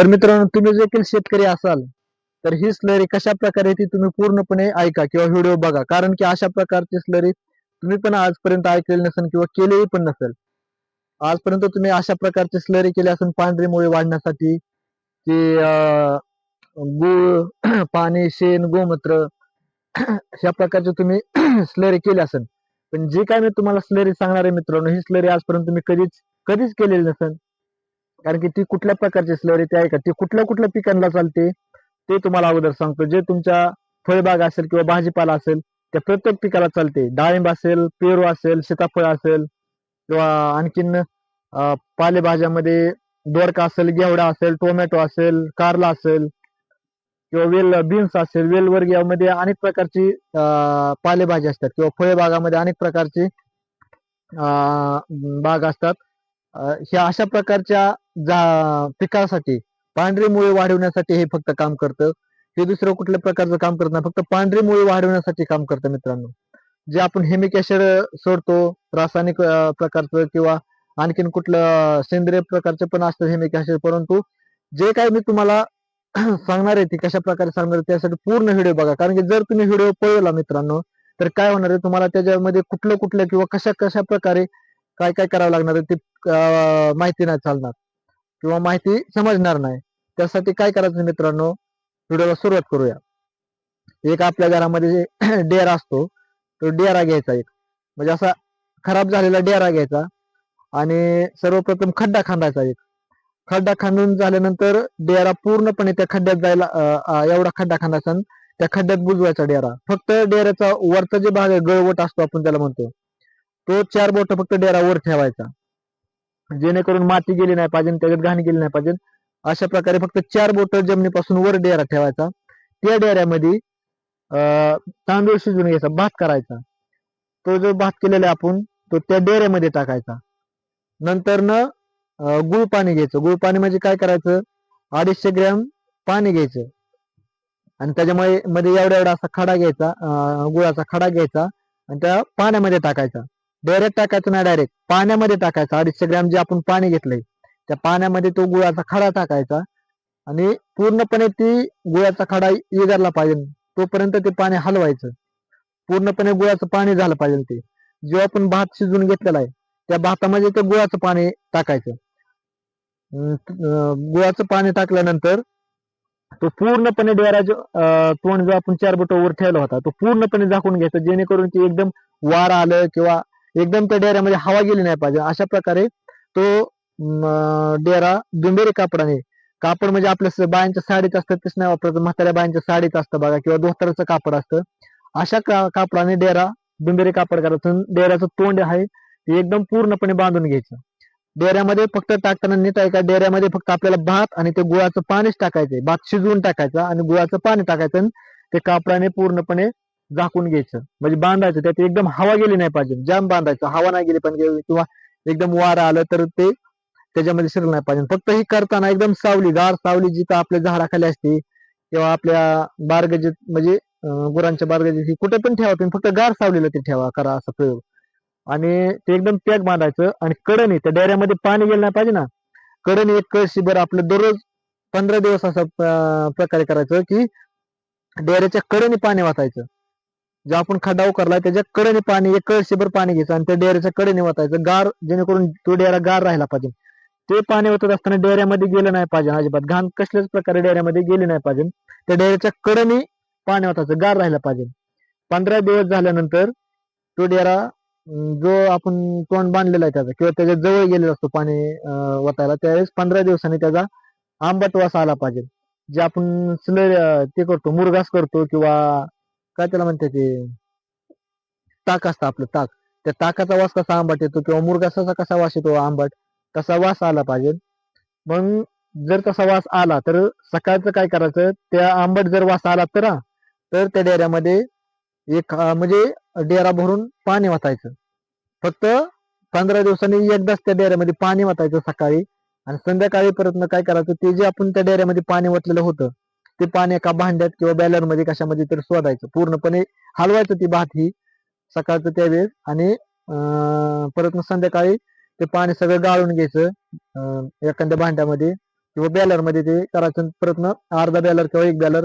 तर मित्रांनो, तुम्ही देखील शेतकरी असाल तर ही स्लरी कशा प्रकारे ती तुम्ही पूर्णपणे ऐका किंवा व्हिडिओ बघा, कारण की अशा प्रकारची स्लरी तुम्ही पण आजपर्यंत ऐकलेली नसेल किंवा केलेली पण नसेल. आजपर्यंत तुम्ही अशा प्रकारची स्लरी केली असेल पांढरी मुळे वाढण्यासाठी, की गूळ, पाणी, शेण, गोमूत्र ह्या प्रकारचे तुम्ही स्लरी केली असेल. पण जी काय मी तुम्हाला स्लरी सांगणार आहे मित्रांनो, ही स्लरी आजपर्यंत तुम्ही कधीच कधीच केलेली नसेल. कारण की ती कुठल्या प्रकारची स्लरी ती ऐका, ती कुठल्या कुठल्या पिकांना चालते ते तुम्हाला अगोदर सांगतो. जे तुमच्या फळबाग असेल किंवा भाजीपाला असेल, त्या प्रत्येक पिकाला चालते. डाळिंब असेल, पेरू असेल, सीताफळ असेल किंवा आणखीन पालेभाज्यामध्ये दोडका असेल, घेवडा असेल, टोमॅटो असेल, कारला असेल किंवा बीन्स असेल, वेलवर्गीयामध्ये अनेक प्रकारची पालेभाजी असतात किंवा फळबागामध्ये अनेक प्रकारची बाग असतात. ह्या अशा प्रकारच्या पिकासाठी पांढरी मुळी वाढवण्यासाठी हे फक्त काम करतं. हे दुसरं कुठल्या प्रकारचं काम करत नाही. फक्त पांढरी मुळी वाढवण्यासाठी काम करतं मित्रांनो. जे आपण हेमिक ऍसिड सोडतो, रासायनिक प्रकारचं किंवा आणखीन कुठलं सेंद्रिय प्रकारचे पण असतं हेमिक ऍसिड, परंतु जे काही मी तुम्हाला सांगणार आहे ती कशा प्रकारे सांगणार आहे त्यासाठी पूर्ण व्हिडिओ बघा. कारण की जर तुम्ही व्हिडिओ पळवला मित्रांनो, तर काय होणार आहे, तुम्हाला त्याच्यामध्ये कुठलं कुठलं किंवा कशा कशा प्रकारे काय काय करावं लागणार आहे ते माहिती नाही चालणार किंवा माहिती समजणार नाही. त्यासाठी काय करायचं मित्रांनो, व्हिडिओला सुरुवात करूया. एक आपल्या घरामध्ये डेरा असतो, तो डेरा घ्यायचा एक, म्हणजे असा खराब झालेला डेरा घ्यायचा आणि सर्वप्रथम खड्डा खांदायचा एक. खड्डा खांदून झाल्यानंतर डेरा पूर्णपणे त्या खड्ड्यात जायला एवढा खड्डा खांदायचा आणि त्या खड्ड्यात बुजवायचा डेरा. फक्त डेऱ्याचा वरचा जे भाग आहे, गळवट असतो आपण त्याला म्हणतो, तो 4 बोट फक्त डेरा वर ठेवायचा, जेणेकरून माती गेली नाही पाहिजे, त्याच्यात घाण गेली नाही पाहिजे. अशा प्रकारे फक्त 4 बोट जमिनीपासून वर डेरा ठेवायचा. त्या डेऱ्यामध्ये तांदूळ शिजवून घ्यायचा, भात करायचा. तो जो भात केलेला आहे आपण, तो त्या डेऱ्यामध्ये टाकायचा. नंतर गुळ पाणी घ्यायचं. गुळ पाणी म्हणजे काय करायचं, 250 ग्रॅम पाणी घ्यायचं आणि त्याच्यामुळे मध्ये एवढा एवढा असा खडा घ्यायचा, गुळाचा खडा घ्यायचा आणि त्या पाण्यामध्ये टाकायचा. डायरेक्ट टाकायचं नाही, डायरेक्ट पाण्यामध्ये टाकायचा. 250 ग्रॅम जे आपण पाणी घेतलंय त्या पाण्यामध्ये तो गुळाचा खडा टाकायचा आणि पूर्णपणे ती गुळाचा खडा इगरला पाहिजे तोपर्यंत ते पाणी हलवायचं. पूर्णपणे गुळाचं पाणी झालं पाहिजे ते. जेव्हा आपण भात शिजवून घेतलेला आहे त्या भातामध्ये ते गुळाचं पाणी टाकायचं. गुळाचं पाणी टाकल्यानंतर तो पूर्णपणे डेरा जो तोंड जो आपण 4 बोट वर ठेवला होता तो पूर्णपणे झाकून घ्यायचा, जेणेकरून की एकदम वार आलं किंवा एकदम त्या डेऱ्यामध्ये हवा गेली नाही पाहिजे. अशा प्रकारे तो डेरा दुंबेरी कापडाने, कापड म्हणजे आपल्या बायांच्या साडीत असतात तेच नाही वापरायचं, म्हाताऱ्या बायांच्या साडीत असतं बघा किंवा धोतराचं कापड असतं, अशा कापडाने डेरा दुंबेरी कापड करायचं. डेऱ्याचं तोंड आहे ते एकदम पूर्णपणे बांधून घ्यायचं. डेऱ्यामध्ये फक्त टाकताना नीट ऐका, डेऱ्यामध्ये फक्त आपल्याला भात आणि ते गुळाचं पाणीच टाकायचंय. भात शिजवून टाकायचा आणि गुळाचं पाणी टाकायचं आणि ते कापडाने पूर्णपणे झाकून घ्यायचं, म्हणजे बांधायचं. त्यात एकदम हवा गेली नाही पाहिजे, जाम बांधायचं, हवा नाही गेली पाहिजे किंवा एकदम वारं आलं तर ते त्याच्यामध्ये शिरलं नाही पाहिजे. फक्त ही करताना एकदम सावली, गार सावली जिथं आपल्या झाडाखाली असते किंवा आपल्या बारगजीत, म्हणजे गुरांच्या बारगजीत कुठे पण ठेवा तुम्ही, फक्त गार सावलीला ते ठेवा, करा असा प्रयोग. आणि ते एकदम पॅक बांधायचं आणि कडणी त्या डेऱ्यामध्ये पाणी गेलं नाही पाहिजे ना, कडणी एक कळशीभर आपलं दररोज 15 दिवस असा प्रकारे करायचं की डेऱ्याच्या कडेने पाणी वाचायचं. जे आपण खड्डा उकरलाय त्याच्या कडेने पाणी, एक कळशीभर पाणी घ्यायचं आणि त्या डेऱ्याच्या कडेने वाचायचं, गार, जेणेकरून तो डेरा गार राहायला पाहिजे. ते पाणी ओतत असताना डेऱ्यामध्ये गेलं नाही पाहिजे अजिबात, घाण कसल्याच प्रकारे डेऱ्यामध्ये गेली नाही पाहिजे. त्या डेऱ्याच्या कडेने पाणी वाचायचं, गार राहायला पाहिजे. 15 दिवस झाल्यानंतर तो डेरा जो आपण तोंड बांधलेला आहे त्याचा किंवा त्याच्या जवळ गेलेला असतो पाणी वतायला, त्यावेळेस 15 दिवसांनी त्याचा आंबट वास आला पाहिजे. जे आपण ते करतो, मुरघास करतो किंवा काय त्याला म्हणते ते, ताक असतं आपलं ताक, त्या ताकाचा वास कसा आंबट येतो किंवा मुरघासाचा कसा वास येतो आंबट, तसा वास आला पाहिजे. मग जर तसा वास आला तर सकाळचं काय करायचं, त्या आंबट जर वास आला तर त्या डेऱ्यामध्ये एक म्हणजे डेरा भरून पाणी वाचायचं. फक्त 15 दिवसांनी एकदाच त्या डेऱ्यामध्ये पाणी वाचायचं सकाळी आणि संध्याकाळी परत काय करायचं, ते जे आपण त्या डेऱ्यामध्ये पाणी वाटलेलं होतं ते पाणी एका भांड्यात किंवा बॅलरमध्ये कशामध्ये तरी शोधायचं. पूर्णपणे हलवायचं ती भात ही सकाळचं त्यावेळेस आणि परत संध्याकाळी ते पाणी सगळं गाळून घ्यायचं एखाद्या भांड्यामध्ये किंवा बॅलर मध्ये ते करायचं. परत ना अर्धा बॅलर किंवा एक बॅलर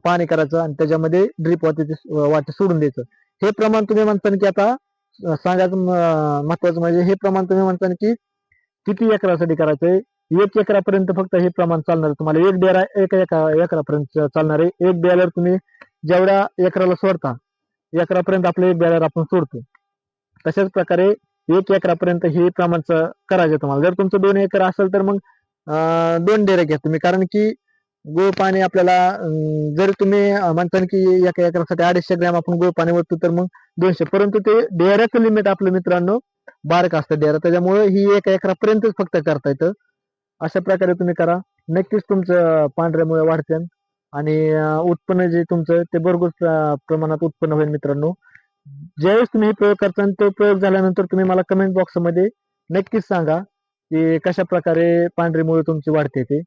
पाणी करायचं आणि त्याच्यामध्ये ड्रीप वाटे सोडून द्यायचं. हे प्रमाण तुम्ही म्हणता की आता सांगायचं महत्वाचं म्हणजे हे प्रमाण तुम्ही म्हणता की किती एकरासाठी करायचंय. 1 एकरापर्यंत फक्त हे प्रमाण चालणार आहे तुम्हाला. एक डेरा एकरापर्यंत चालणार आहे. एक बॅलर तुम्ही जेवढ्या एकराला सोडता एकरापर्यंत आपलं एक बॅलर आपण सोडतो. तशाच प्रकारे 1 एकरापर्यंत हे प्रमाण करायचं तुम्हाला. जर तुमचं 2 एकर असेल तर मग 2 डेरे घ्या तुम्ही. कारण की गुळ पाणी आपल्याला जर तुम्ही म्हणता की एका एकरासाठी 250 ग्रॅम आपण गुळ पाणी ओततो तर मग 200. परंतु ते डेऱ्याचं लिमिट आपलं मित्रांनो बारक असतं डेरा. त्याच्यामुळे ही 1 एकरापर्यंतच फक्त करता येतं. अशा प्रकारे तुम्ही करा. नक्कीच तुमचं पांढऱ्या मुळे वाढते आणि उत्पन्न जे तुमचं ते भरपूर प्रमाणात उत्पन्न होईल मित्रांनो. ज्यावेळेस तुम्ही हे प्रयोग करता आणि तो प्रयोग झाल्यानंतर तुम्ही मला कमेंट बॉक्समध्ये नक्कीच सांगा की कशा प्रकारे पांढरी मुळे तुमची वाढते ते.